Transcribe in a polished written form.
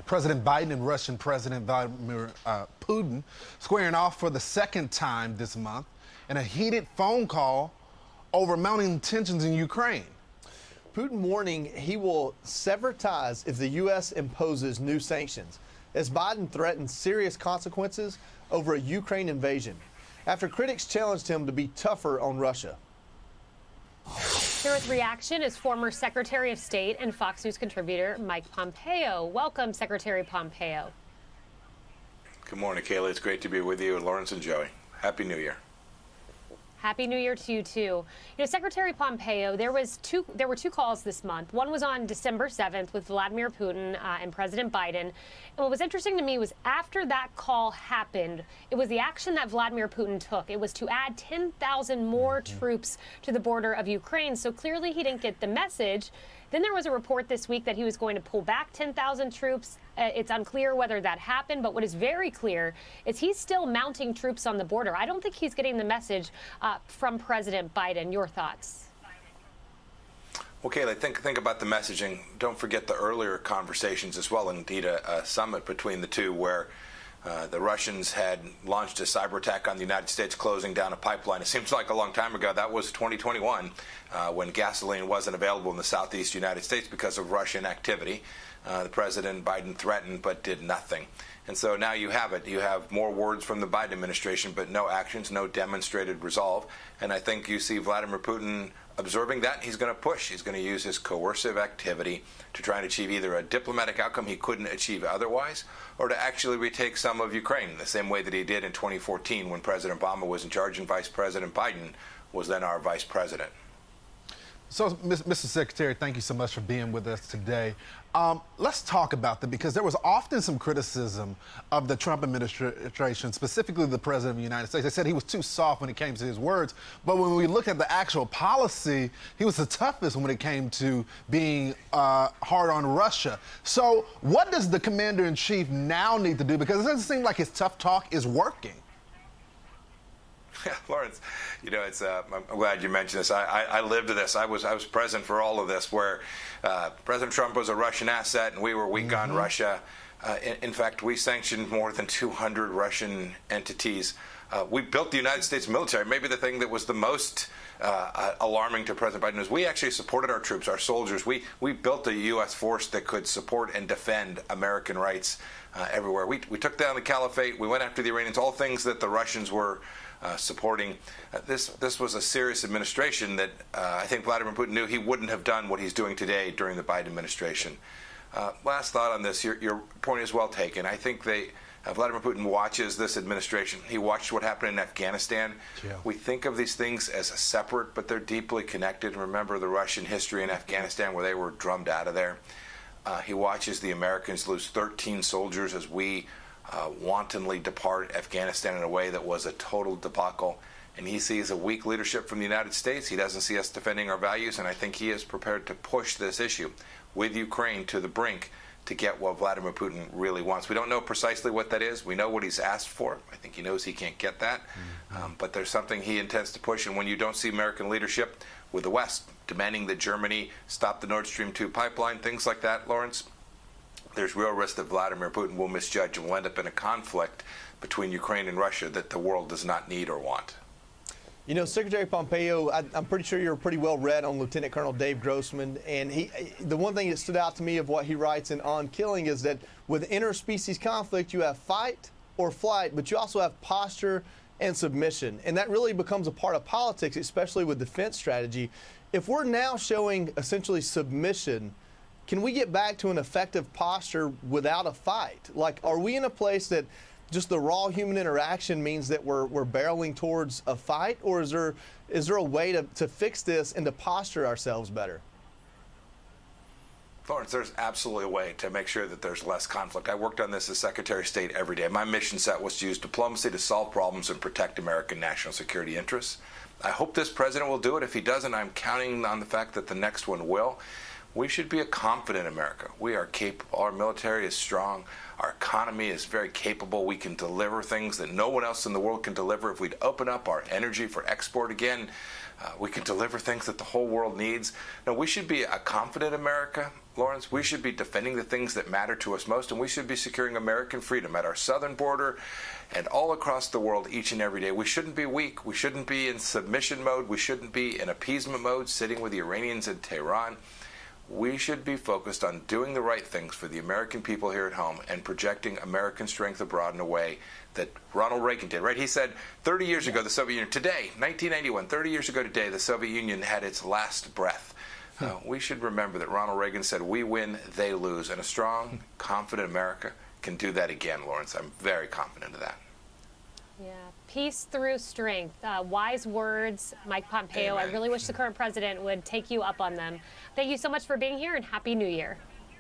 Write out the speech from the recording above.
President Biden and Russian President Vladimir Putin squaring off for the second time this month in a heated phone call over mounting tensions in Ukraine. Putin warning he will sever ties if the U.S. imposes new sanctions, as Biden threatens serious consequences over a Ukraine invasion, after critics challenged him to be tougher on Russia. Here with reaction is former Secretary of State and Fox News contributor Mike Pompeo. Welcome, Secretary Pompeo. Good morning, Kayla. It's great to be with you, and Lawrence and Joey. Happy New Year. Happy New Year to you, too. You know, Secretary Pompeo, there were two calls this month. One was on December 7th with Vladimir Putin and President Biden. And what was interesting to me was after that call happened, it was the action that Vladimir Putin took. It was to add 10,000 more troops to the border of Ukraine. So clearly he didn't get the message. Then there was a report this week that he was going to pull back 10,000 troops. It's unclear whether that happened, but what is very clear is he's still mounting troops on the border. I don't think he's getting the message from President Biden. Your thoughts? Well, Kayla, think about the messaging. Don't forget the earlier conversations as well, indeed a summit between the two where the Russians had launched a cyber attack on the United States, closing down a pipeline. It seems like a long time ago. That was 2021, when gasoline wasn't available in the southeast United States because of Russian activity. The President Biden threatened but did nothing. And so now you have it. You have more words from the Biden administration, but no actions, no demonstrated resolve. And I think you see Vladimir Putin observing that. He's going to push. He's going to use his coercive activity to try and achieve either a diplomatic outcome he couldn't achieve otherwise, or to actually retake some of Ukraine, the same way that he did in 2014 when President Obama was in charge and Vice President Biden was then our vice president. So, Mr. Secretary, thank you so much for being with us today. Let's talk about that, because there was often some criticism of the Trump administration, specifically the President of the United States. They said he was too soft when it came to his words. But when we look at the actual policy, he was the toughest when it came to being hard on Russia. So what does the commander-in-chief now need to do? Because it doesn't seem like his tough talk is working. Yeah, Lawrence, you know, I'm glad you mentioned this. I lived this. I was present for all of this, where President Trump was a Russian asset and we were weak on Russia. In fact, we sanctioned more than 200 Russian entities. We built the United States military. Maybe the thing that was the most alarming to President Biden is we actually supported our troops, our soldiers. We built a U.S. force that could support and defend American rights everywhere. We took down the caliphate. We went after the Iranians, all things that the Russians were supporting. This was a serious administration that I think Vladimir Putin knew he wouldn't have done what he's doing today during the Biden administration. Last thought on this, your point is well taken. I think Vladimir Putin watches this administration. He watched what happened in Afghanistan. Yeah. We think of these things as separate, but they're deeply connected. Remember the Russian history in Afghanistan where they were drummed out of there. He watches the Americans lose 13 soldiers as we wantonly depart Afghanistan in a way that was a total debacle. And he sees a weak leadership from the United States. He doesn't see us defending our values, and I think he is prepared to push this issue with Ukraine to the brink to get what Vladimir Putin really wants. We don't know precisely what that is. We know what he's asked for. I think he knows he can't get that. But there's something he intends to push, and when you don't see American leadership with the West demanding that Germany stop the Nord Stream 2 pipeline, things like that, Lawrence, there's real risk that Vladimir Putin will misjudge and will end up in a conflict between Ukraine and Russia that the world does not need or want. You know, Secretary Pompeo, I'm pretty sure you're pretty well read on Lieutenant Colonel Dave Grossman, and the one thing that stood out to me of what he writes in On Killing is that with interspecies conflict, you have fight or flight, but you also have posture and submission, and that really becomes a part of politics, especially with defense strategy. If we're now showing essentially submission, can we get back to an effective posture without a fight? Like, are we in a place that just the raw human interaction means that we're barreling towards a fight, or is there a way to fix this and to posture ourselves better? Lawrence, there's absolutely a way to make sure that there's less conflict. I worked on this as Secretary of State every day. My mission set was to use diplomacy to solve problems and protect American national security interests. I hope this president will do it. If he doesn't, I'm counting on the fact that the next one will. We should be a confident America. We are capable. Our military is strong. Our economy is very capable. We can deliver things that no one else in the world can deliver. If we'd open up our energy for export again, we can deliver things that the whole world needs. No, we should be a confident America, Lawrence. We should be defending the things that matter to us most, and we should be securing American freedom at our southern border and all across the world each and every day. We shouldn't be weak. We shouldn't be in submission mode. We shouldn't be in appeasement mode, sitting with the Iranians in Tehran. We should be focused on doing the right things for the American people here at home and projecting American strength abroad in a way that Ronald Reagan did, right? He said 30 years ago, the Soviet Union, today, 1991, 30 years ago today, the Soviet Union had its last breath. We should remember that Ronald Reagan said, we win, they lose. And a strong, confident America can do that again, Lawrence. I'm very confident of that. Yeah, peace through strength. Wise words, Mike Pompeo. Amen. I really wish the current president would take you up on them. Thank you so much for being here, and Happy New Year.